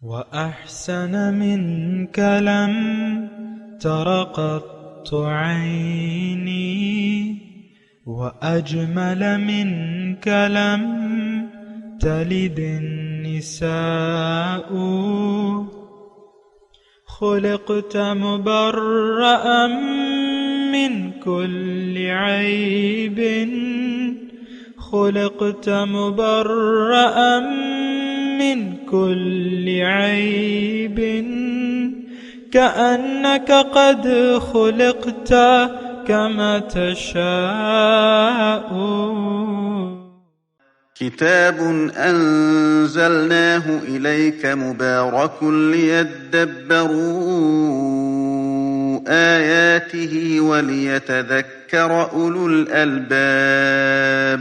وأحسن منك لم تر قط عيني، وأجمل منك لم تلد النساء. خلقت مبرأ من كل عيب، خلقت مبرأ من كل عيب، كأنك قد خلقت كما تشاء. كتاب أنزلناه إليك مبارك ليدبروا آياته وليتذكر أولو الألباب.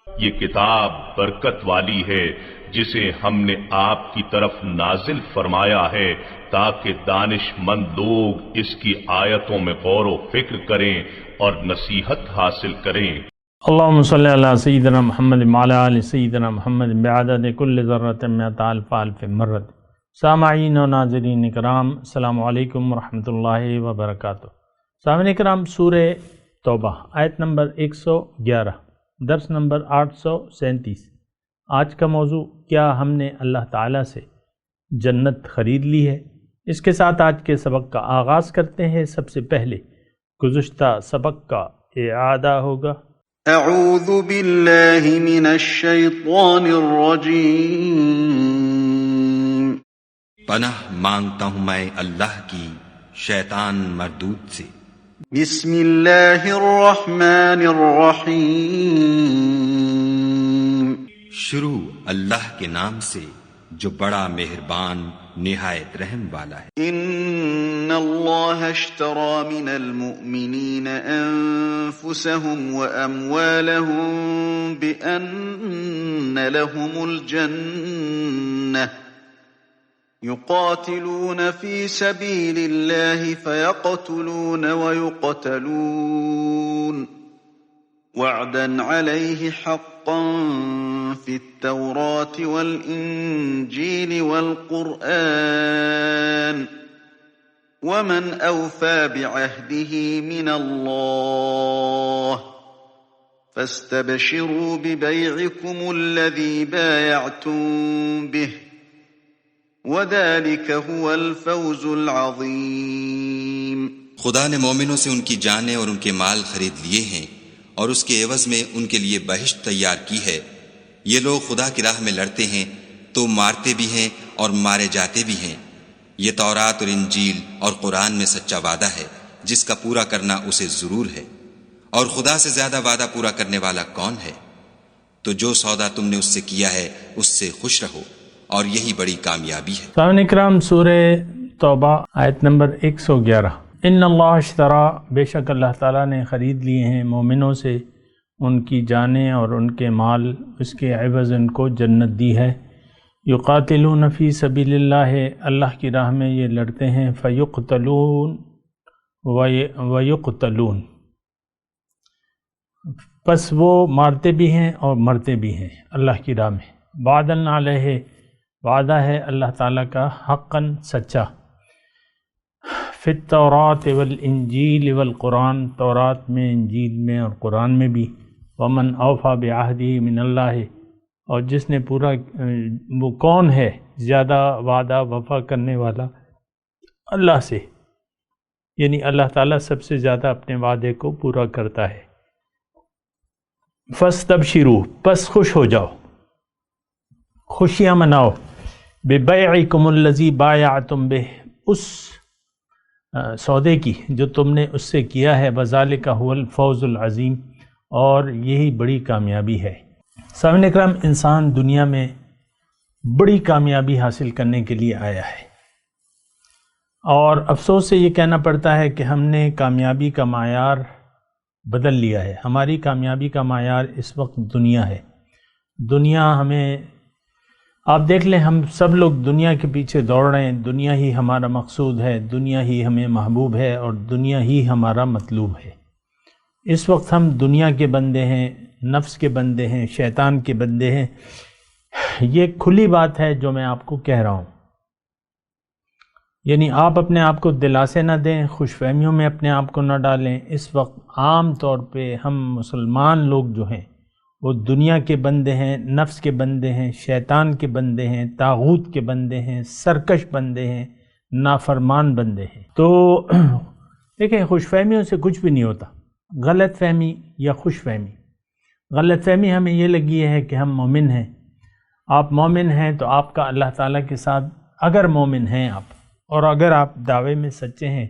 یہ کتاب برکت والی ہے جسے ہم نے آپ کی طرف نازل فرمایا ہے تاکہ دانش مند لوگ اس کی آیتوں میں غور و فکر کریں اور نصیحت حاصل کریں۔ اللہم صلی علی سیدنا محمد وعلی آل سیدنا محمد بعدد کل ذرۃ مئۃ الف الف مرۃ۔ سامعین و ناظرین کرام، السلام علیکم ورحمۃ اللہ وبرکاتہ۔ سامعین کرام، سورہ توبہ آیت نمبر 111، درس نمبر 837۔ آج کا موضوع، کیا ہم نے اللہ تعالیٰ سے جنت خرید لی ہے؟ اس کے ساتھ آج کے سبق کا آغاز کرتے ہیں۔ سب سے پہلے گزشتہ سبق کا اعادہ ہوگا۔ اعوذ باللہ من الشیطان الرجیم۔ پناہ مانگتا ہوں میں اللہ کی شیطان مردود سے۔ بسم اللہ الرحمن الرحیم۔ شروع اللہ کے نام سے جو بڑا مہربان نہایت رحم والا ہے۔ ان اللہ اشترى من المؤمنین انفسهم واموالهم بان لهم الجنہ يقاتلون في سبيل الله فيقتلون ويقتلون، وعدا عليه حقا في التوراة والإنجيل والقرآن، ومن أوفى بعهده من الله، فاستبشروا ببيعكم الذي بايعتم به، وذلك هو الفوز العظيم۔ خدا نے مومنوں سے ان کی جانیں اور ان کے مال خرید لیے ہیں اور اس کے عوض میں ان کے لیے بہشت تیار کی ہے۔ یہ لوگ خدا کی راہ میں لڑتے ہیں تو مارتے بھی ہیں اور مارے جاتے بھی ہیں۔ یہ تورات اور انجیل اور قرآن میں سچا وعدہ ہے جس کا پورا کرنا اسے ضرور ہے، اور خدا سے زیادہ وعدہ پورا کرنے والا کون ہے؟ تو جو سودا تم نے اس سے کیا ہے اس سے خوش رہو، اور یہی بڑی کامیابی ہے۔ سامعین کرام، سورہ توبہ آیت نمبر 111۔ ان اللہ اشترا، بے شک اللہ تعالیٰ نے خرید لیے ہیں مومنوں سے ان کی جانیں اور ان کے مال، اس کے عوض ان کو جنت دی ہے۔ یقاتلون فی سبیل اللہ، اللہ کی راہ میں یہ لڑتے ہیں، فیقتلون ویقتلون، پس وہ مارتے بھی ہیں اور مرتے بھی ہیں اللہ کی راہ میں۔ وعدن علیہ، وعدہ ہے اللہ تعالیٰ کا، حقاً سچا۔ فی التوراۃ والانجیل والقرآن، تورات میں، انجیل میں اور قرآن میں بھی۔ ومن اوفی بعہدہ من اللہ، اور جس نے پورا، وہ کون ہے زیادہ وعدہ وفا کرنے والا؟ اللہ سے، یعنی اللہ تعالیٰ سب سے زیادہ اپنے وعدے کو پورا کرتا ہے۔ فاستبشروا، پس خوش ہو جاؤ، خوشیاں مناؤ، ببیعکم الذی بایعتم بہ، اس سودے کی جو تم نے اس سے کیا ہے، وذالک هو الفوز العظیم، اور یہی بڑی کامیابی ہے۔ سامعین اکرام، انسان دنیا میں بڑی کامیابی حاصل کرنے کے لیے آیا ہے، اور افسوس سے یہ کہنا پڑتا ہے کہ ہم نے کامیابی کا معیار بدل لیا ہے۔ ہماری کامیابی کا معیار اس وقت دنیا ہے۔ دنیا ہمیں، آپ دیکھ لیں، ہم سب لوگ دنیا کے پیچھے دوڑ رہے ہیں، دنیا ہی ہمارا مقصود ہے، دنیا ہی ہمیں محبوب ہے، اور دنیا ہی ہمارا مطلوب ہے۔ اس وقت ہم دنیا کے بندے ہیں، نفس کے بندے ہیں، شیطان کے بندے ہیں۔ یہ کھلی بات ہے جو میں آپ کو کہہ رہا ہوں۔ یعنی آپ اپنے آپ کو دلاسے نہ دیں، خوش فہمیوں میں اپنے آپ کو نہ ڈالیں۔ اس وقت عام طور پہ ہم مسلمان لوگ جو ہیں وہ دنیا کے بندے ہیں، نفس کے بندے ہیں، شیطان کے بندے ہیں، طاغوت کے بندے ہیں، سرکش بندے ہیں، نافرمان بندے ہیں۔ تو دیکھیں خوش فہمیوں سے کچھ بھی نہیں ہوتا، غلط فہمی یا خوش فہمی۔ غلط فہمی ہمیں یہ لگی ہے کہ ہم مومن ہیں، آپ مومن ہیں تو آپ کا اللہ تعالیٰ کے ساتھ، اگر مومن ہیں آپ اور اگر آپ دعوے میں سچے ہیں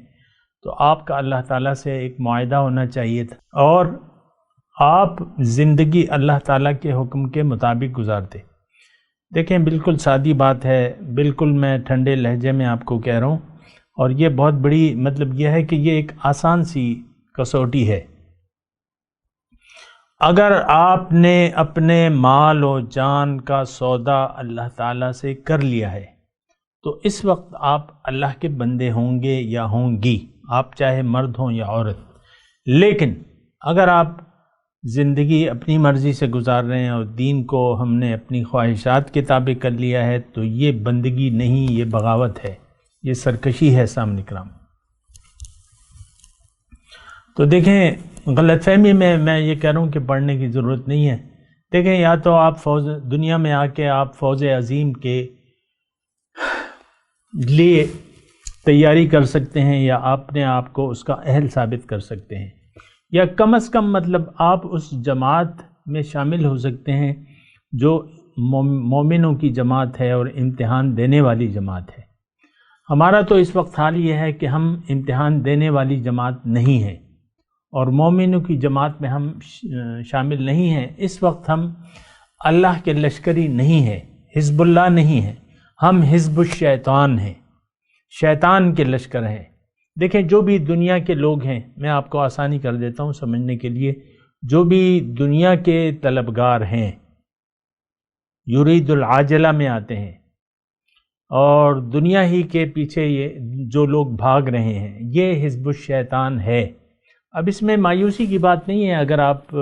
تو آپ کا اللہ تعالیٰ سے ایک معاہدہ ہونا چاہیے تھا اور آپ زندگی اللہ تعالیٰ کے حکم کے مطابق گزارتے۔ دیکھیں بالکل سادی بات ہے، بالکل میں ٹھنڈے لہجے میں آپ کو کہہ رہا ہوں، اور یہ بہت بڑی مطلب یہ ہے کہ یہ ایک آسان سی کسوٹی ہے۔ اگر آپ نے اپنے مال و جان کا سودا اللہ تعالیٰ سے کر لیا ہے تو اس وقت آپ اللہ کے بندے ہوں گے یا ہوں گی، آپ چاہے مرد ہوں یا عورت۔ لیکن اگر آپ زندگی اپنی مرضی سے گزار رہے ہیں اور دین کو ہم نے اپنی خواہشات کے تابع کر لیا ہے تو یہ بندگی نہیں، یہ بغاوت ہے، یہ سرکشی ہے سامنے کرام۔ تو دیکھیں غلط فہمی میں یہ کہہ رہا ہوں کہ پڑھنے کی ضرورت نہیں ہے۔ دیکھیں یا تو آپ دنیا میں آ کے آپ فوج عظیم کے لیے تیاری کر سکتے ہیں یا اپنے آپ کو اس کا اہل ثابت کر سکتے ہیں، یا کم از کم مطلب آپ اس جماعت میں شامل ہو سکتے ہیں جو مومنوں کی جماعت ہے اور امتحان دینے والی جماعت ہے۔ ہمارا تو اس وقت حال یہ ہے کہ ہم امتحان دینے والی جماعت نہیں ہیں اور مومنوں کی جماعت میں ہم شامل نہیں ہیں۔ اس وقت ہم اللہ کے لشکری نہیں ہیں، حزب اللہ نہیں ہیں، ہم حزب الشیطان ہیں، شیطان کے لشکر ہیں۔ دیکھیں جو بھی دنیا کے لوگ ہیں، میں آپ کو آسانی کر دیتا ہوں سمجھنے کے لیے، جو بھی دنیا کے طلبگار ہیں، یرید العاجلہ میں آتے ہیں اور دنیا ہی کے پیچھے یہ جو لوگ بھاگ رہے ہیں، یہ حزب الشیطان ہے۔ اب اس میں مایوسی کی بات نہیں ہے اگر آپ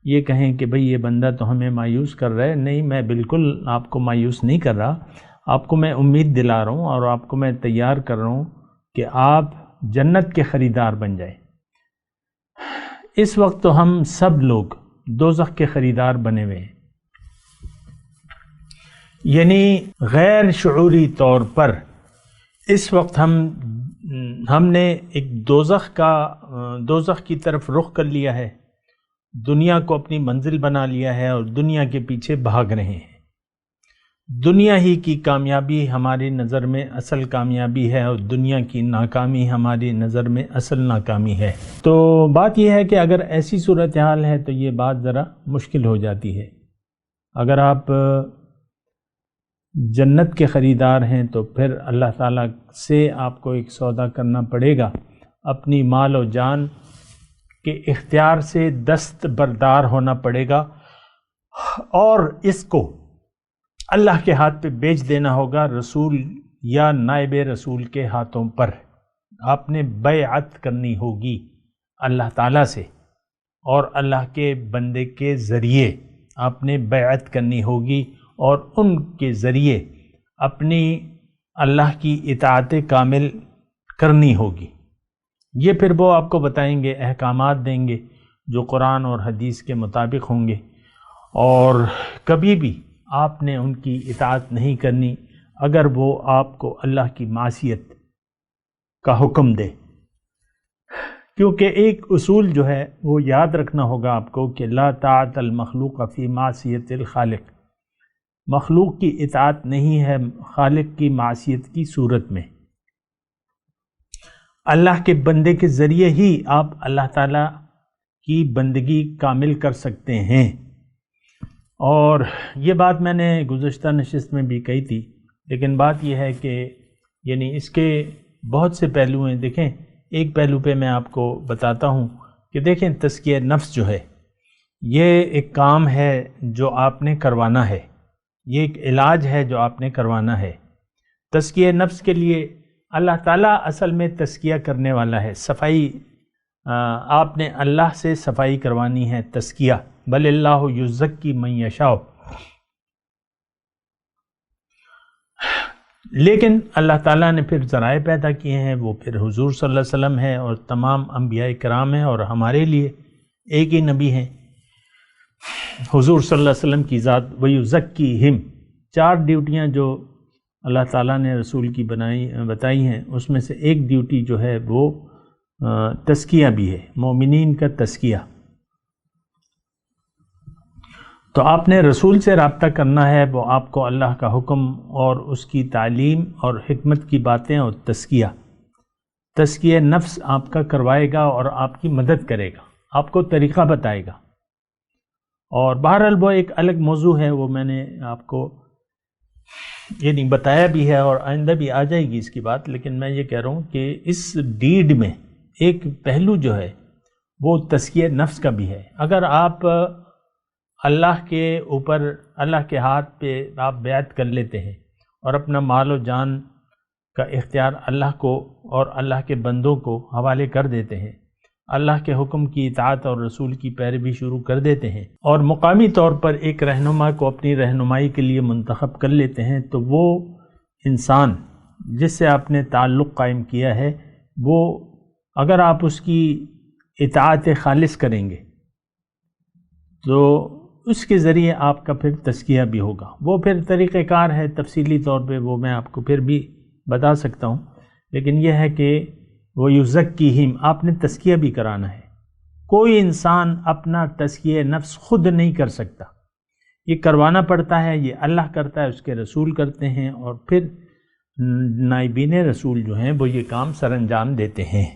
یہ کہیں کہ بھئی یہ بندہ تو ہمیں مایوس کر رہا ہے، نہیں، میں بالکل آپ کو مایوس نہیں کر رہا، آپ کو میں امید دلا رہا ہوں اور آپ کو میں تیار کر رہا ہوں کہ آپ جنت کے خریدار بن جائیں۔ اس وقت تو ہم سب لوگ دوزخ کے خریدار بنے ہوئے ہیں، یعنی غیر شعوری طور پر اس وقت ہم نے ایک دوزخ کی طرف رخ کر لیا ہے، دنیا کو اپنی منزل بنا لیا ہے اور دنیا کے پیچھے بھاگ رہے ہیں۔ دنیا ہی کی کامیابی ہماری نظر میں اصل کامیابی ہے اور دنیا کی ناکامی ہماری نظر میں اصل ناکامی ہے۔ تو بات یہ ہے کہ اگر ایسی صورتحال ہے تو یہ بات ذرا مشکل ہو جاتی ہے۔ اگر آپ جنت کے خریدار ہیں تو پھر اللہ تعالیٰ سے آپ کو ایک سودا کرنا پڑے گا، اپنی مال و جان کے اختیار سے دست بردار ہونا پڑے گا اور اس کو اللہ کے ہاتھ پہ بیچ دینا ہوگا، رسول یا نائب رسول کے ہاتھوں پر۔ آپ نے بیعت کرنی ہوگی اللہ تعالیٰ سے اور اللہ کے بندے کے ذریعے آپ نے بیعت کرنی ہوگی اور ان کے ذریعے اپنی اللہ کی اطاعت کامل کرنی ہوگی۔ یہ پھر وہ آپ کو بتائیں گے، احکامات دیں گے جو قرآن اور حدیث کے مطابق ہوں گے، اور کبھی بھی آپ نے ان کی اطاعت نہیں کرنی اگر وہ آپ کو اللہ کی معصیت کا حکم دے، کیونکہ ایک اصول جو ہے وہ یاد رکھنا ہوگا آپ کو کہ لا طاعت المخلوق فی معصیت الخالق، مخلوق کی اطاعت نہیں ہے خالق کی معصیت کی صورت میں۔ اللہ کے بندے کے ذریعے ہی آپ اللہ تعالیٰ کی بندگی کامل کر سکتے ہیں، اور یہ بات میں نے گزشتہ نشست میں بھی کہی تھی، لیکن بات یہ ہے کہ یعنی اس کے بہت سے پہلو ہیں۔ دیکھیں ایک پہلو پہ میں آپ کو بتاتا ہوں کہ دیکھیں تزکیہ نفس جو ہے یہ ایک کام ہے جو آپ نے کروانا ہے، یہ ایک علاج ہے جو آپ نے کروانا ہے۔ تزکیہ نفس کے لیے اللہ تعالیٰ اصل میں تزکیہ کرنے والا ہے، صفائی آپ نے اللہ سے صفائی کروانی ہے، تزکیہ، بل اللہ یزکی من یشاء۔ لیکن اللہ تعالیٰ نے پھر ذرائع پیدا کیے ہیں، وہ پھر حضور صلی اللہ علیہ وسلم ہیں اور تمام انبیاء کرام ہیں، اور ہمارے لیے ایک ہی نبی ہیں حضور صلی اللہ علیہ وسلم کی ذات۔ وَيُزَكِّيهِمْ، 4 ڈیوٹیاں جو اللہ تعالیٰ نے رسول کی بتائی ہیں، اس میں سے ایک ڈیوٹی جو ہے وہ تزکیہ بھی ہے، مومنین کا تزکیہ۔ تو آپ نے رسول سے رابطہ کرنا ہے، وہ آپ کو اللہ کا حکم اور اس کی تعلیم اور حکمت کی باتیں اور تزکیہ نفس آپ کا کروائے گا اور آپ کی مدد کرے گا، آپ کو طریقہ بتائے گا۔ اور بہرحال وہ ایک الگ موضوع ہے، وہ میں نے آپ کو یعنی بتایا بھی ہے اور آئندہ بھی آ جائے گی اس کی بات، لیکن میں یہ کہہ رہا ہوں کہ اس ڈیڈ میں ایک پہلو جو ہے وہ تزکیہ نفس کا بھی ہے۔ اگر آپ اللہ کے اوپر، اللہ کے ہاتھ پہ آپ بیعت کر لیتے ہیں اور اپنا مال و جان کا اختیار اللہ کو اور اللہ کے بندوں کو حوالے کر دیتے ہیں، اللہ کے حکم کی اطاعت اور رسول کی پیروی شروع کر دیتے ہیں، اور مقامی طور پر ایک رہنما کو اپنی رہنمائی کے لیے منتخب کر لیتے ہیں، تو وہ انسان جس سے آپ نے تعلق قائم کیا ہے، وہ اگر آپ اس کی اطاعت خالص کریں گے تو اس کے ذریعے آپ کا پھر تزکیہ بھی ہوگا۔ وہ پھر طریقہ کار ہے، تفصیلی طور پہ وہ میں آپ کو پھر بھی بتا سکتا ہوں، لیکن یہ ہے کہ وہ یزکیہم، آپ نے تزکیہ بھی کرانا ہے۔ کوئی انسان اپنا تزکیہ نفس خود نہیں کر سکتا، یہ کروانا پڑتا ہے، یہ اللہ کرتا ہے، اس کے رسول کرتے ہیں، اور پھر نائبین رسول جو ہیں وہ یہ کام سر انجام دیتے ہیں۔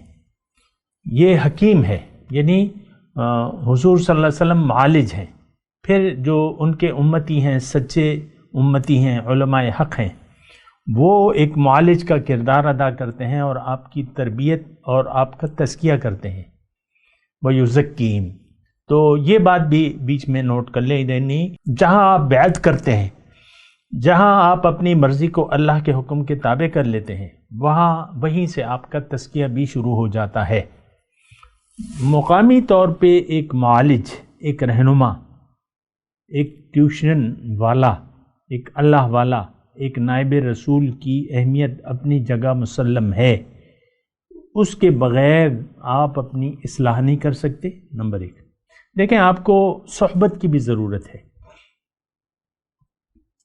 یہ حکیم ہے، یعنی حضور صلی اللہ علیہ وسلم معالج ہیں، پھر جو ان کے امتی ہیں، سچے امتی ہیں، علماء حق ہیں، وہ ایک معالج کا کردار ادا کرتے ہیں اور آپ کی تربیت اور آپ کا تزکیہ کرتے ہیں۔ وَيُزَكِّيهِمْ، تو یہ بات بھی بیچ میں نوٹ کر لیں، یعنی جہاں آپ بیعت کرتے ہیں، جہاں آپ اپنی مرضی کو اللہ کے حکم کے تابع کر لیتے ہیں، وہیں سے آپ کا تزکیہ بھی شروع ہو جاتا ہے۔ مقامی طور پہ ایک معالج، ایک رہنما، ایک ٹیوشن والا، ایک اللہ والا، ایک نائب رسول کی اہمیت اپنی جگہ مسلم ہے، اس کے بغیر آپ اپنی اصلاح نہیں کر سکتے۔ نمبر 1، دیکھیں آپ کو صحبت کی بھی ضرورت ہے،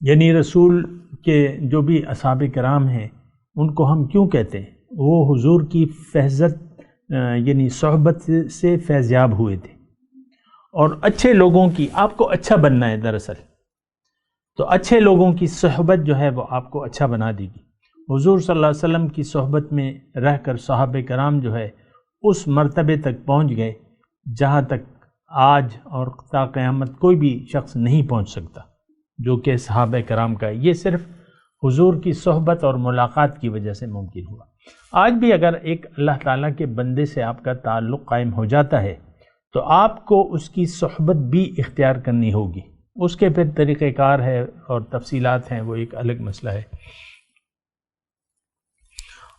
یعنی رسول کے جو بھی اصحاب کرام ہیں ان کو ہم کیوں کہتے ہیں؟ وہ حضور کی فیضت یعنی صحبت سے فیضیاب ہوئے تھے، اور اچھے لوگوں کی، آپ کو اچھا بننا ہے دراصل، تو اچھے لوگوں کی صحبت جو ہے وہ آپ کو اچھا بنا دے گی۔ حضور صلی اللہ علیہ وسلم کی صحبت میں رہ کر صحابہ کرام جو ہے اس مرتبے تک پہنچ گئے جہاں تک آج اور تا قیامت کوئی بھی شخص نہیں پہنچ سکتا، جو کہ صحابہ کرام کا ہے۔ یہ صرف حضور کی صحبت اور ملاقات کی وجہ سے ممکن ہوا۔ آج بھی اگر ایک اللہ تعالیٰ کے بندے سے آپ کا تعلق قائم ہو جاتا ہے تو آپ کو اس کی صحبت بھی اختیار کرنی ہوگی، اس کے پھر طریقہ کار ہے اور تفصیلات ہیں، وہ ایک الگ مسئلہ ہے۔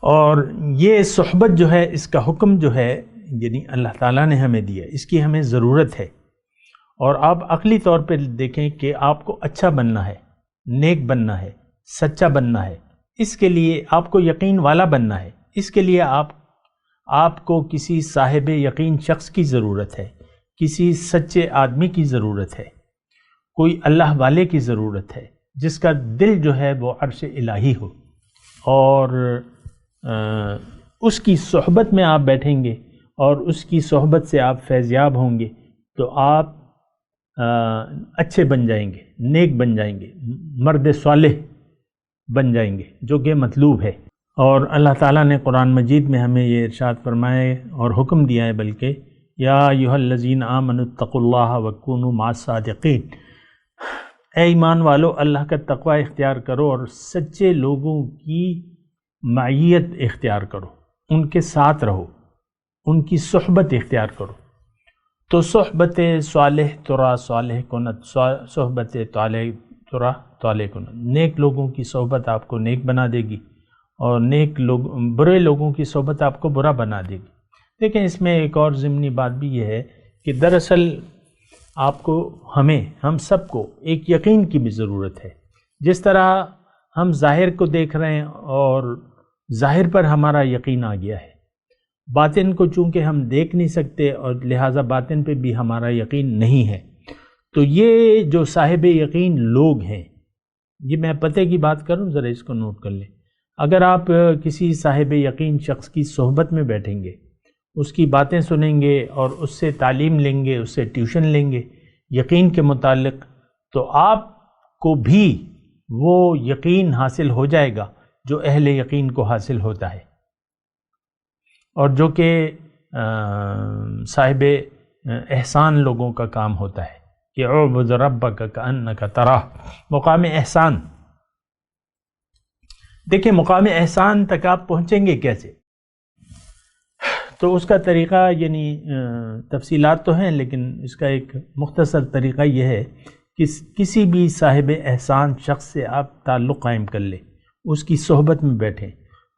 اور یہ صحبت جو ہے، اس کا حکم جو ہے یعنی اللہ تعالیٰ نے ہمیں دیا، اس کی ہمیں ضرورت ہے۔ اور آپ عقلی طور پہ دیکھیں کہ آپ کو اچھا بننا ہے، نیک بننا ہے، سچا بننا ہے، اس کے لیے آپ کو یقین والا بننا ہے، اس کے لیے آپ کو کسی صاحب یقین شخص کی ضرورت ہے، کسی سچے آدمی کی ضرورت ہے، کوئی اللہ والے کی ضرورت ہے، جس کا دل جو ہے وہ عرش الہی ہو، اور اس کی صحبت میں آپ بیٹھیں گے اور اس کی صحبت سے آپ فیضیاب ہوں گے تو آپ اچھے بن جائیں گے، نیک بن جائیں گے، مرد صالح بن جائیں گے، جو کہ مطلوب ہے۔ اور اللہ تعالیٰ نے قرآن مجید میں ہمیں یہ ارشاد فرمائے اور حکم دیا ہے، بلکہ یا ایھا الذین آمنوا اتقوا اللہ وکونوا مع الصادقین، اے ایمان والو اللہ کا تقوی اختیار کرو اور سچے لوگوں کی معیت اختیار کرو، ان کے ساتھ رہو، ان کی صحبت اختیار کرو۔ تو صحبت صالح ترا صالح کنت، صحبت طالح ترا طالح کنت، نیک لوگوں کی صحبت آپ کو نیک بنا دے گی، اور برے لوگوں کی صحبت آپ کو برا بنا دے گی۔ لیکن اس میں ایک اور ضمنی بات بھی یہ ہے کہ دراصل آپ کو، ہم سب کو ایک یقین کی بھی ضرورت ہے۔ جس طرح ہم ظاہر کو دیکھ رہے ہیں اور ظاہر پر ہمارا یقین آ گیا ہے، باطن کو چونکہ ہم دیکھ نہیں سکتے اور لہٰذا باطن پہ بھی ہمارا یقین نہیں ہے۔ تو یہ جو صاحب یقین لوگ ہیں، یہ میں پتہ کی بات کروں، ذرا اس کو نوٹ کر لیں۔ اگر آپ کسی صاحب یقین شخص کی صحبت میں بیٹھیں گے، اس کی باتیں سنیں گے اور اس سے تعلیم لیں گے، اس سے ٹیوشن لیں گے یقین کے متعلق، تو آپ کو بھی وہ یقین حاصل ہو جائے گا جو اہل یقین کو حاصل ہوتا ہے، اور جو کہ صاحب احسان لوگوں کا کام ہوتا ہے کہ اعبد ربک کأنک تراہ، مقام احسان۔ دیکھیں مقام احسان تک آپ پہنچیں گے کیسے؟ تو اس کا طریقہ یعنی تفصیلات تو ہیں، لیکن اس کا ایک مختصر طریقہ یہ ہے کہ کسی بھی صاحب احسان شخص سے آپ تعلق قائم کر لیں، اس کی صحبت میں بیٹھیں،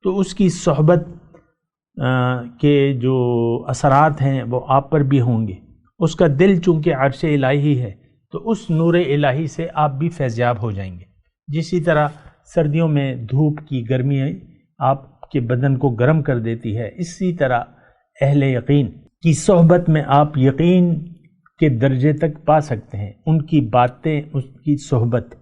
تو اس کی صحبت کے جو اثرات ہیں وہ آپ پر بھی ہوں گے۔ اس کا دل چونکہ عرش الہی ہے تو اس نور الہی سے آپ بھی فیضیاب ہو جائیں گے۔ جسی طرح سردیوں میں دھوپ کی گرمی آپ کے بدن کو گرم کر دیتی ہے، اسی طرح اہل یقین کی صحبت میں آپ یقین کے درجے تک پا سکتے ہیں۔ ان کی باتیں، ان کی صحبت،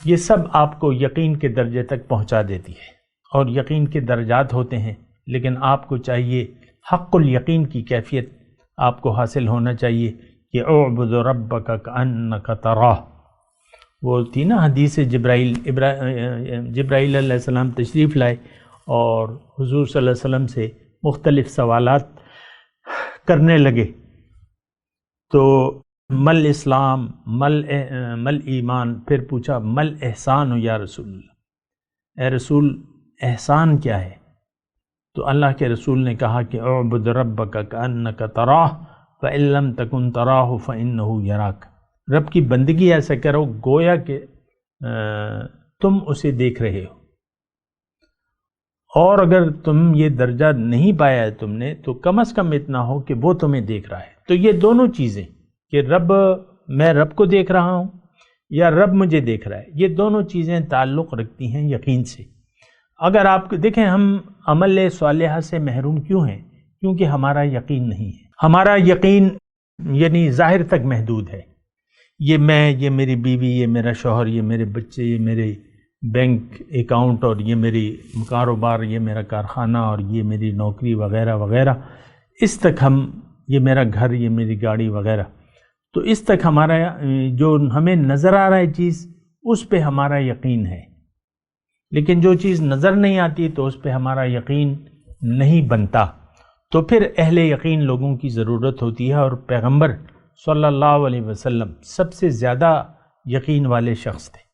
یہ سب آپ کو یقین کے درجے تک پہنچا دیتی ہے، اور یقین کے درجات ہوتے ہیں، لیکن آپ کو چاہیے حق الیقین کی کیفیت آپ کو حاصل ہونا چاہیے کہ اعبد ربک کأنک تراہ۔ وہ تھی نا حدیث جبرائیل علیہ السلام تشریف لائے اور حضور صلی اللہ علیہ وسلم سے مختلف سوالات کرنے لگے، تو مل اسلام، مل ایمان، پھر پوچھا مل احسان یا رسول اللہ، اے رسول احسان کیا ہے؟ تو اللہ کے رسول نے کہا کہ اعبد ربک کأنک تراہ فإن لم تکن تراہ فإنہ یراک، رب کی بندگی ایسا کرو گویا کہ تم اسے دیکھ رہے ہو، اور اگر تم یہ درجہ نہیں پایا ہے تم نے تو کم از کم اتنا ہو کہ وہ تمہیں دیکھ رہا ہے۔ تو یہ دونوں چیزیں کہ میں رب کو دیکھ رہا ہوں یا رب مجھے دیکھ رہا ہے، یہ دونوں چیزیں تعلق رکھتی ہیں یقین سے۔ اگر آپ دیکھیں ہم عمل صالحہ سے محروم کیوں ہیں؟ کیونکہ ہمارا یقین نہیں ہے۔ ہمارا یقین یعنی ظاہر تک محدود ہے، یہ میں، یہ میری بیوی، یہ میرا شوہر، یہ میرے بچے، یہ میرے بینک اکاؤنٹ، اور یہ میری کاروبار، یہ میرا کارخانہ، اور یہ میری نوکری وغیرہ وغیرہ، اس تک ہم، یہ میرا گھر، یہ میری گاڑی وغیرہ، تو اس تک ہمارا جو ہمیں نظر آ رہا ہے چیز، اس پہ ہمارا یقین ہے۔ لیکن جو چیز نظر نہیں آتی تو اس پہ ہمارا یقین نہیں بنتا، تو پھر اہل یقین لوگوں کی ضرورت ہوتی ہے، اور پیغمبر صلی اللہ علیہ وسلم سب سے زیادہ یقین والے شخص تھے۔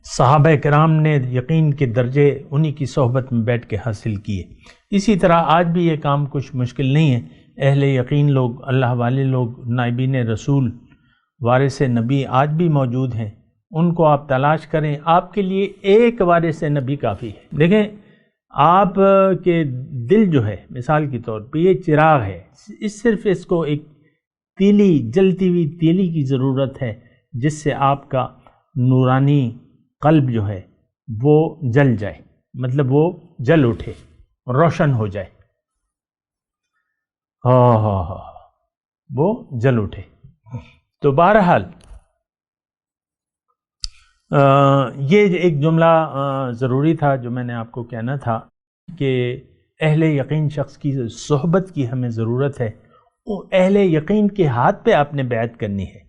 صحابہ کرام نے یقین کے درجے انہی کی صحبت میں بیٹھ کے حاصل کیے۔ اسی طرح آج بھی یہ کام کچھ مشکل نہیں ہے، اہل یقین لوگ، اللہ والے لوگ، نائبین رسول، وارث نبی آج بھی موجود ہیں، ان کو آپ تلاش کریں، آپ کے لیے ایک وارث نبی کافی ہے۔ دیکھیں آپ کے دل جو ہے مثال کے طور پہ یہ چراغ ہے، صرف اس کو ایک تیلی، جلتی ہوئی تیلی کی ضرورت ہے جس سے آپ کا نورانی قلب جو ہے وہ جل جائے، مطلب وہ جل اٹھے، روشن ہو جائے، وہ جل اٹھے۔ تو بہرحال یہ ایک جملہ ضروری تھا جو میں نے آپ کو کہنا تھا کہ اہل یقین شخص کی صحبت کی ہمیں ضرورت ہے۔ وہ اہل یقین کے ہاتھ پہ آپ نے بیعت کرنی ہے،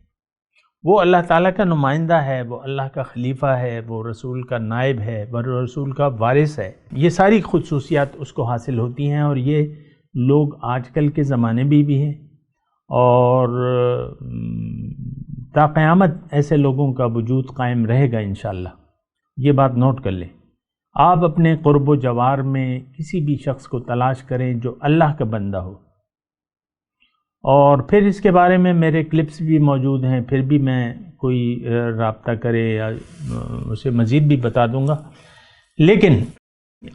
وہ اللہ تعالیٰ کا نمائندہ ہے، وہ اللہ کا خلیفہ ہے، وہ رسول کا نائب ہے، وہ رسول کا وارث ہے، یہ ساری خصوصیات اس کو حاصل ہوتی ہیں، اور یہ لوگ آج کل کے زمانے میں بھی ہیں، اور تا قیامت ایسے لوگوں کا وجود قائم رہے گا انشاءاللہ۔ یہ بات نوٹ کر لیں۔ آپ اپنے قرب و جوار میں کسی بھی شخص کو تلاش کریں جو اللہ کا بندہ ہو، اور پھر اس کے بارے میں میرے کلپس بھی موجود ہیں، پھر بھی میں کوئی رابطہ کرے یا اسے مزید بھی بتا دوں گا۔ لیکن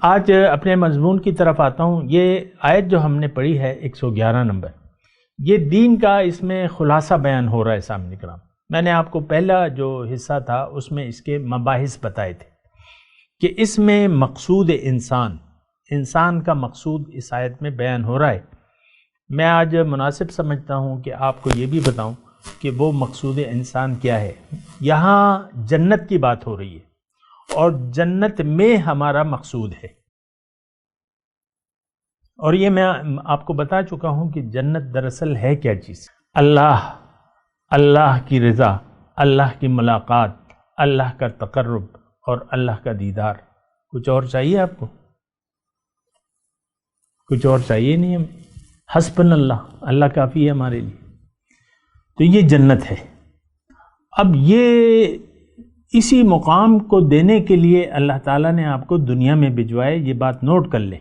آج اپنے مضمون کی طرف آتا ہوں۔ یہ آیت جو ہم نے پڑھی ہے 111 نمبر، یہ دین کا اس میں خلاصہ بیان ہو رہا ہے سامنے کرام۔ میں نے آپ کو پہلا جو حصہ تھا اس میں اس کے مباحث بتائے تھے کہ اس میں مقصود انسان کا مقصود اس آیت میں بیان ہو رہا ہے۔ میں آج مناسب سمجھتا ہوں کہ آپ کو یہ بھی بتاؤں کہ وہ مقصود انسان کیا ہے۔ یہاں جنت کی بات ہو رہی ہے اور جنت میں ہمارا مقصود ہے، اور یہ میں آپ کو بتا چکا ہوں کہ جنت دراصل ہے کیا چیز۔ اللہ کی رضا، اللہ کی ملاقات، اللہ کا تقرب اور اللہ کا دیدار۔ کچھ اور چاہیے آپ کو؟ کچھ اور چاہیے نہیں ہمیں۔ حسبنا اللہ کافی ہے ہمارے لیے۔ تو یہ جنت ہے۔ اب یہ اسی مقام کو دینے کے لیے اللہ تعالیٰ نے آپ کو دنیا میں بھجوائے، یہ بات نوٹ کر لیں۔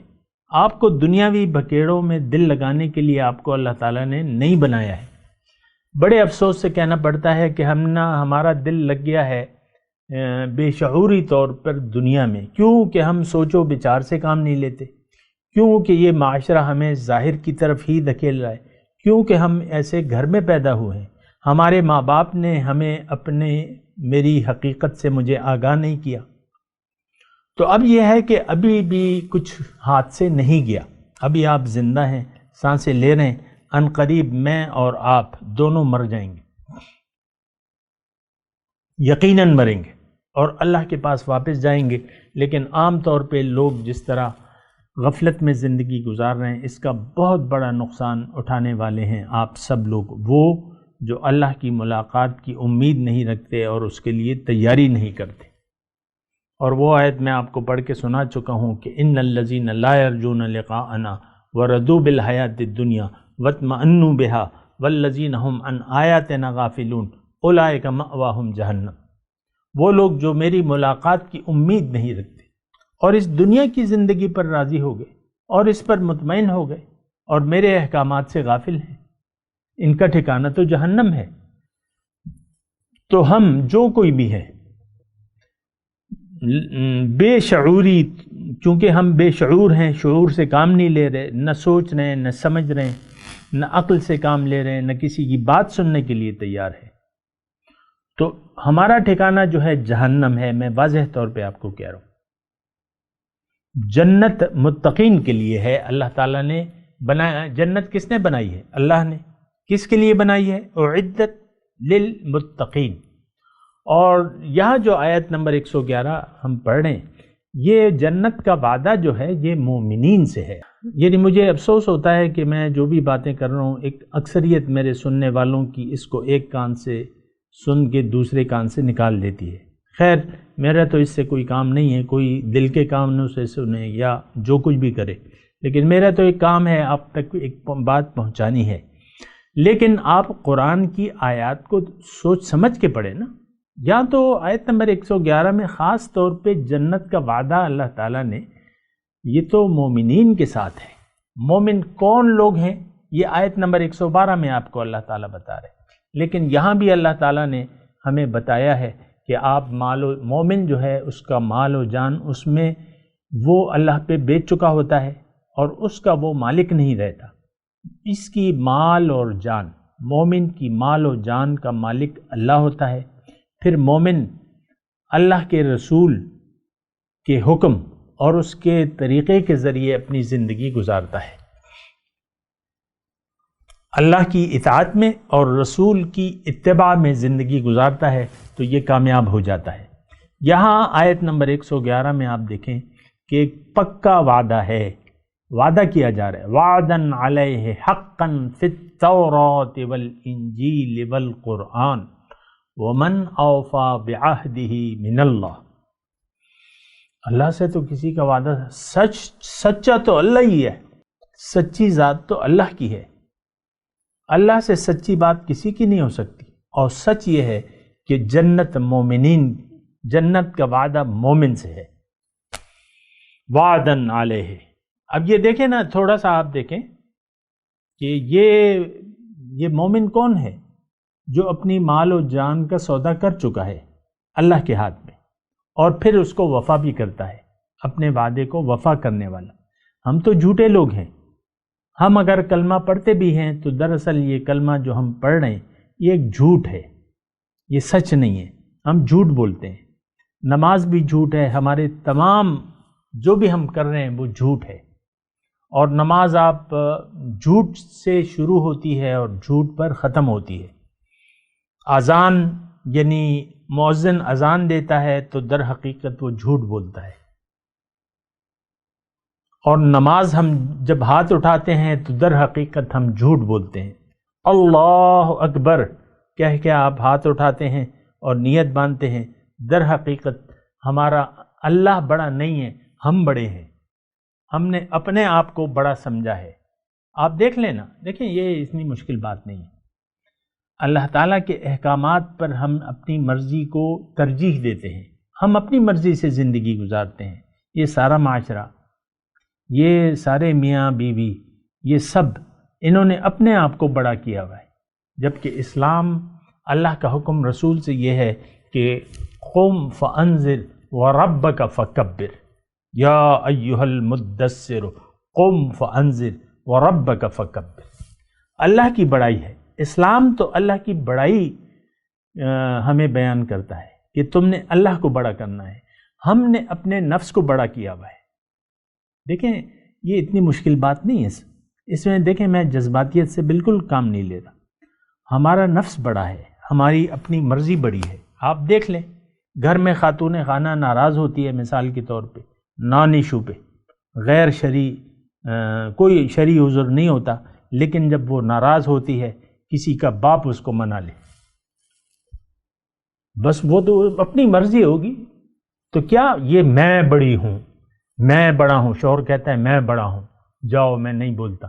آپ کو دنیاوی بکیڑوں میں دل لگانے کے لیے آپ کو اللہ تعالیٰ نے نہیں بنایا ہے۔ بڑے افسوس سے کہنا پڑتا ہے کہ ہمارا دل لگ گیا ہے بے شعوری طور پر دنیا میں، کیونکہ ہم سوچ و بچار سے کام نہیں لیتے، کیونکہ یہ معاشرہ ہمیں ظاہر کی طرف ہی دھکیل رہا ہے، کیونکہ ہم ایسے گھر میں پیدا ہوئے ہیں، ہمارے ماں باپ نے ہمیں میری حقیقت سے مجھے آگاہ نہیں کیا۔ تو اب یہ ہے کہ ابھی بھی کچھ ہاتھ سے نہیں گیا، ابھی آپ زندہ ہیں، سانسیں لے رہے ہیں، ان قریب میں اور آپ دونوں مر جائیں گے، یقیناً مریں گے اور اللہ کے پاس واپس جائیں گے۔ لیکن عام طور پہ لوگ جس طرح غفلت میں زندگی گزار رہے ہیں، اس کا بہت بڑا نقصان اٹھانے والے ہیں آپ سب لوگ، وہ جو اللہ کی ملاقات کی امید نہیں رکھتے اور اس کے لیے تیاری نہیں کرتے۔ اور وہ آیت میں آپ کو پڑھ کے سنا چکا ہوں کہ ان الذین لا یرجون لقاءنا وردوا بالحیات الدنیا واطمأنوا بها والذین هم عن آیاتنا غافلون اولئک مأواہم جہنم۔ وہ لوگ جو میری ملاقات کی امید نہیں رکھتے اور اس دنیا کی زندگی پر راضی ہو گئے اور اس پر مطمئن ہو گئے اور میرے احکامات سے غافل ہیں، ان کا ٹھکانہ تو جہنم ہے۔ تو ہم جو کوئی بھی ہے بے شعوری، چونکہ ہم بے شعور ہیں، شعور سے کام نہیں لے رہے، نہ سوچ رہے ہیں، نہ سمجھ رہے ہیں، نہ عقل سے کام لے رہے ہیں، نہ کسی کی بات سننے کے لیے تیار ہے، تو ہمارا ٹھکانہ جو ہے جہنم ہے۔ میں واضح طور پہ آپ کو کہہ رہا ہوں، جنت متقین کے لیے ہے۔ اللہ تعالیٰ نے بنایا جنت، کس نے بنائی ہے؟ اللہ نے۔ کس کے لیے بنائی ہے؟ اعدت للمتقین۔ اور یہاں جو آیت نمبر 111 ہم پڑھ رہے ہیں، یہ جنت کا وعدہ جو ہے یہ مومنین سے ہے۔ یعنی مجھے افسوس ہوتا ہے کہ میں جو بھی باتیں کر رہا ہوں، ایک اکثریت میرے سننے والوں کی اس کو ایک کان سے سن کے دوسرے کان سے نکال دیتی ہے۔ خیر، میرا تو اس سے کوئی کام نہیں ہے، کوئی دل کے کانوں سے سنے یا جو کچھ بھی کرے، لیکن میرا تو ایک کام ہے آپ تک ایک بات پہنچانی ہے۔ لیکن آپ قرآن کی آیات کو سوچ سمجھ کے پڑھیں نا۔ یا تو آیت نمبر 111 میں خاص طور پہ جنت کا وعدہ اللہ تعالیٰ نے، یہ تو مومنین کے ساتھ ہے۔ مومن کون لوگ ہیں؟ یہ آیت نمبر 112 میں آپ کو اللہ تعالیٰ بتا رہے ہیں، لیکن یہاں بھی اللہ تعالیٰ نے ہمیں بتایا ہے کہ آپ مومن جو ہے اس کا مال و جان اس میں وہ اللہ پہ بیچ چکا ہوتا ہے اور اس کا وہ مالک نہیں رہتا۔ اس کی مال اور جان، مومن کی مال و جان کا مالک اللہ ہوتا ہے۔ پھر مومن اللہ کے رسول کے حکم اور اس کے طریقے کے ذریعے اپنی زندگی گزارتا ہے، اللہ کی اطاعت میں اور رسول کی اتباع میں زندگی گزارتا ہے تو یہ کامیاب ہو جاتا ہے۔ یہاں آیت نمبر 111 میں آپ دیکھیں کہ ایک پکا وعدہ ہے، وعدہ کیا جا رہا ہے، وعدن علیہ حقا فی التوراۃ والانجیل والقرآن ومن اوفی بعہدہ من اللہ۔ اللہ سے تو کسی کا وعدہ سچا تو اللہ ہی ہے، سچی ذات تو اللہ کی ہے، اللہ سے سچی بات کسی کی نہیں ہو سکتی۔ اور سچ یہ ہے کہ جنت مومنین، جنت کا وعدہ مومن سے ہے، وعدن علیہ۔ اب یہ دیکھیں نا، تھوڑا سا آپ دیکھیں کہ یہ مومن کون ہے؟ جو اپنی مال و جان کا سودا کر چکا ہے اللہ کے ہاتھ میں، اور پھر اس کو وفا بھی کرتا ہے، اپنے وعدے کو وفا کرنے والا۔ ہم تو جھوٹے لوگ ہیں، ہم اگر کلمہ پڑھتے بھی ہیں تو دراصل یہ کلمہ جو ہم پڑھ رہے ہیں یہ ایک جھوٹ ہے، یہ سچ نہیں ہے، ہم جھوٹ بولتے ہیں. نماز بھی جھوٹ ہے، ہمارے تمام جو بھی ہم کر رہے ہیں وہ جھوٹ ہے. اور نماز آپ جھوٹ سے شروع ہوتی ہے اور جھوٹ پر ختم ہوتی ہے. اذان یعنی مؤذن اذان دیتا ہے تو در حقیقت وہ جھوٹ بولتا ہے. اور نماز ہم جب ہاتھ اٹھاتے ہیں تو در حقیقت ہم جھوٹ بولتے ہیں. اللہ اکبر کہہ کے آپ ہاتھ اٹھاتے ہیں اور نیت باندھتے ہیں، در حقیقت ہمارا اللہ بڑا نہیں ہے، ہم بڑے ہیں. ہم نے اپنے آپ کو بڑا سمجھا ہے. آپ دیکھ لینا، دیکھیں یہ اتنی مشکل بات نہیں ہے. اللہ تعالیٰ کے احکامات پر ہم اپنی مرضی کو ترجیح دیتے ہیں، ہم اپنی مرضی سے زندگی گزارتے ہیں. یہ سارا معاشرہ، یہ سارے میاں بیوی، یہ سب انہوں نے اپنے آپ کو بڑا کیا ہوا ہے. جبکہ اسلام، اللہ کا حکم رسول سے یہ ہے کہ قم فانذر وربک فکبر، یا ایھا المدثر قم فانذر وربک فکبر. اللہ کی بڑائی ہے. اسلام تو اللہ کی بڑائی ہمیں بیان کرتا ہے کہ تم نے اللہ کو بڑا کرنا ہے. ہم نے اپنے نفس کو بڑا کیا ہوا ہے. دیکھیں یہ اتنی مشکل بات نہیں ہے. اس میں دیکھیں میں جذباتیت سے بالکل کام نہیں لے رہا. ہمارا نفس بڑا ہے، ہماری اپنی مرضی بڑی ہے. آپ دیکھ لیں گھر میں خاتون خانہ ناراض ہوتی ہے، مثال کے طور پہ نان ایشو پہ، غیر شرعی کوئی شرعی عذر نہیں ہوتا، لیکن جب وہ ناراض ہوتی ہے کسی کا باپ اس کو منا لے، بس وہ تو اپنی مرضی ہوگی. تو کیا یہ میں بڑی ہوں، میں بڑا ہوں؟ شوہر کہتا ہے میں بڑا ہوں، جاؤ میں نہیں بولتا.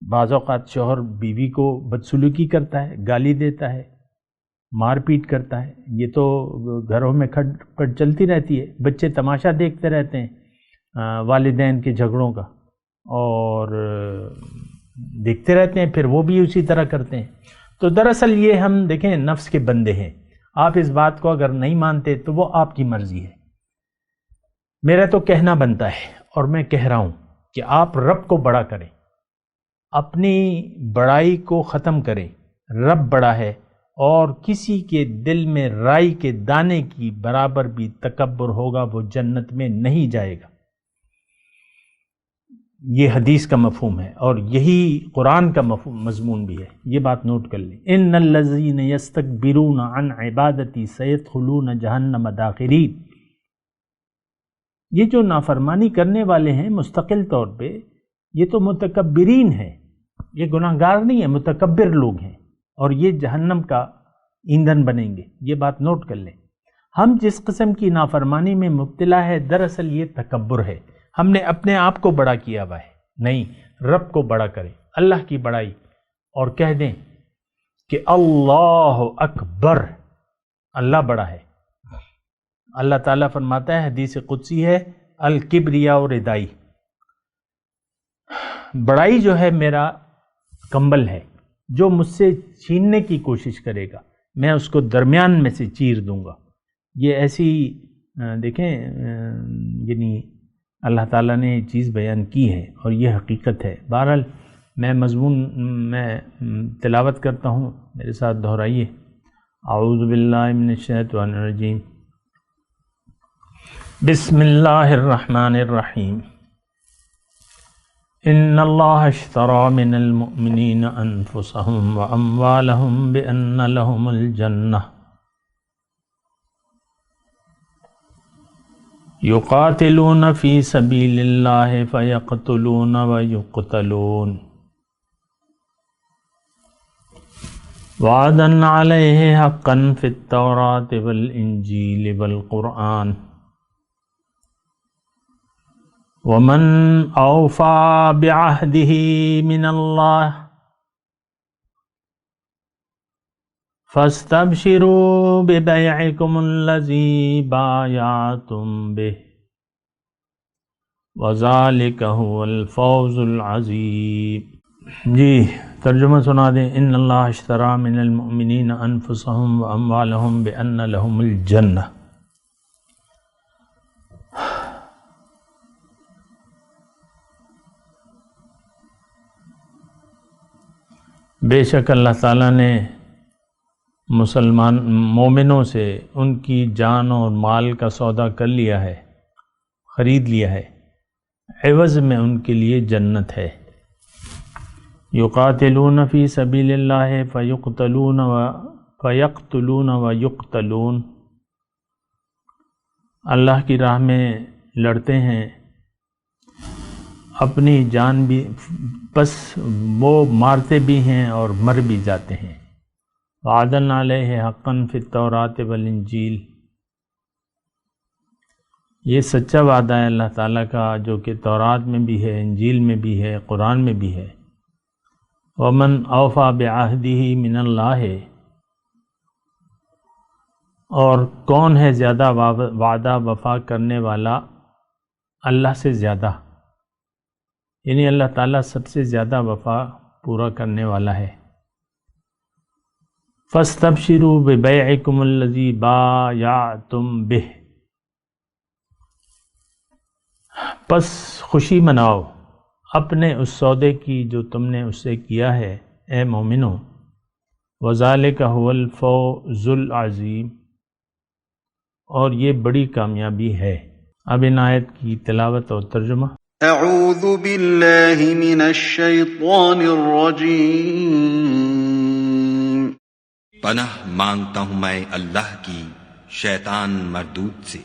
بعض اوقات شوہر بیوی کو بدسلوکی کرتا ہے، گالی دیتا ہے، مار پیٹ کرتا ہے. یہ تو گھروں میں کھٹ پٹ چلتی رہتی ہے. بچے تماشا دیکھتے رہتے ہیں والدین کے جھگڑوں کا، اور دیکھتے رہتے ہیں، پھر وہ بھی اسی طرح کرتے ہیں. تو دراصل یہ ہم دیکھیں نفس کے بندے ہیں. آپ اس بات کو اگر نہیں مانتے تو وہ آپ کی مرضی ہے. میرا تو کہنا بنتا ہے اور میں کہہ رہا ہوں کہ آپ رب کو بڑا کریں، اپنی بڑائی کو ختم کریں. رب بڑا ہے، اور کسی کے دل میں رائی کے دانے کی برابر بھی تکبر ہوگا وہ جنت میں نہیں جائے گا. یہ حدیث کا مفہوم ہے اور یہی قرآن کا مضمون بھی ہے. یہ بات نوٹ کر لیں. ان الذین یستکبرون عن عبادتی سیدخلون جہنم داخرین. یہ جو نافرمانی کرنے والے ہیں مستقل طور پہ، یہ تو متکبرین ہیں، یہ گناہ گار نہیں ہیں، متکبر لوگ ہیں، اور یہ جہنم کا ایندھن بنیں گے. یہ بات نوٹ کر لیں. ہم جس قسم کی نافرمانی میں مبتلا ہے دراصل یہ تکبر ہے. ہم نے اپنے آپ کو بڑا کیا ہوا ہے. نہیں، رب کو بڑا کریں، اللہ کی بڑائی، اور کہہ دیں کہ اللہ اکبر، اللہ بڑا ہے. اللہ تعالیٰ فرماتا ہے، حدیث قدسی ہے، الکبریاء ردائی، بڑائی جو ہے میرا کمبل ہے. جو مجھ سے چھیننے کی کوشش کرے گا میں اس کو درمیان میں سے چیر دوں گا. یہ ایسی دیکھیں یعنی اللہ تعالیٰ نے یہ چیز بیان کی ہے اور یہ حقیقت ہے. بہرحال میں مضمون میں تلاوت کرتا ہوں، میرے ساتھ دہرائیے. اعوذ باللہ من الشیطان الرجیم، بسم اللہ الرحمن الرحیم. ان اللہ اشتری من المؤمنین انفسهم واموالهم بان لهم الجنہ یقاتلون فی سبیل اللہ فیقتلون ویقتلون وعدا علیہ حقا فی التوراۃ والانجیل والقرآن ومن اوفى بعهده من اللہ فاستبشروا ببیعکم الذی بایعتم بہ وذالک هو الفوز العظیم. جی ترجمہ سنا دیں. ان اللہ اشتری من المؤمنین انفسهم واموالهم بان لهم الجنہ. بے شک اللہ تعالیٰ نے مومنوں سے ان کی جان اور مال کا سودا کر لیا ہے، خرید لیا ہے، عوض میں ان کے لیے جنت ہے۔ یقاتلون فی سبیل اللہ فیقتلون ویقتلون، اللہ کی راہ میں لڑتے ہیں، اپنی جان بھی پس وہ مارتے بھی ہیں اور مر بھی جاتے ہیں۔ وعدن علیہ حقا فی التوراۃ والانجیل، یہ سچا وعدہ ہے اللہ تعالیٰ کا جو کہ تورات میں بھی ہے، انجیل میں بھی ہے، قرآن میں بھی ہے۔ ومن اوفی بعہدہ من اللہ، اور کون ہے زیادہ وعدہ وفا کرنے والا اللہ سے زیادہ، یعنی اللہ تعالیٰ سب سے زیادہ وفا پورا کرنے والا ہے۔ فاستبشروا ببیعکم الذی بایعتم بہ، پس خوشی مناؤ اپنے اس سودے کی جو تم نے اس سے کیا ہے اے مومنوں۔ وذالک هو الفوز العظیم، اور یہ بڑی کامیابی ہے۔ اب ان آیت کی تلاوت اور ترجمہ۔ اعوذ باللہ من الشیطان الرجیم، پناہ مانگتا ہوں میں اللہ کی شیطان مردود سے۔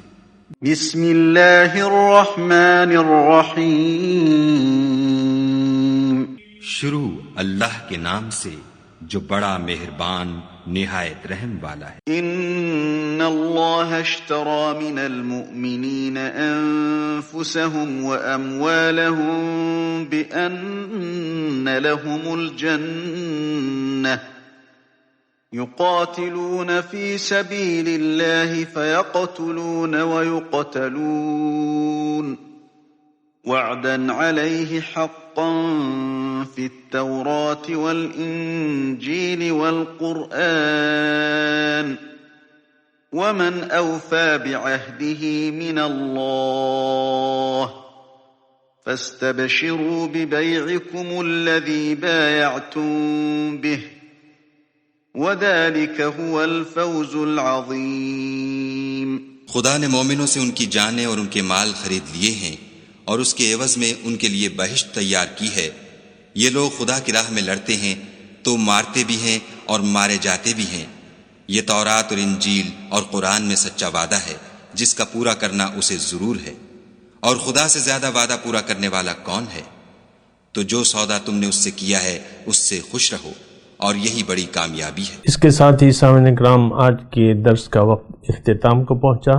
بسم اللہ الرحمن الرحیم، شروع اللہ کے نام سے جو بڑا مہربان نہایت رحم والا ہے۔ ان اللہ اشترى من المؤمنین انفسهم واموالهم بان لهم الجنة يقاتلون في سبيل الله فيقتلون ويقتلون، وعدا عليه حقا في التوراة والإنجيل والقرآن، ومن أوفى بعهده من الله، فاستبشروا ببيعكم الذي بايعتم به، وذلك هو الفوز العظيم۔ خدا نے مومنوں سے ان کی جانیں اور ان کے مال خرید لیے ہیں اور اس کے عوض میں ان کے لیے بہشت تیار کی ہے۔ یہ لوگ خدا کی راہ میں لڑتے ہیں تو مارتے بھی ہیں اور مارے جاتے بھی ہیں۔ یہ تورات اور انجیل اور قرآن میں سچا وعدہ ہے جس کا پورا کرنا اسے ضرور ہے، اور خدا سے زیادہ وعدہ پورا کرنے والا کون ہے؟ تو جو سودا تم نے اس سے کیا ہے اس سے خوش رہو، اور یہی بڑی کامیابی ہے۔ اس کے ساتھ ہی سامعین کرام آج کے درس کا وقت اختتام کو پہنچا۔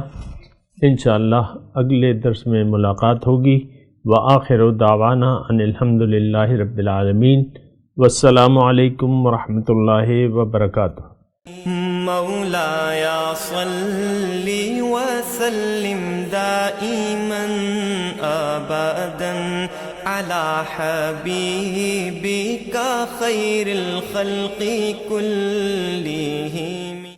انشاءاللہ اگلے درس میں ملاقات ہوگی۔ وآخر دعوانا ان الحمد للہ رب العالمین، والسلام علیکم ورحمۃ اللہ وبرکاتہ۔ مولایا صلی وسلم دائما ابدا علی حبیبک خیر الخلق کلہم۔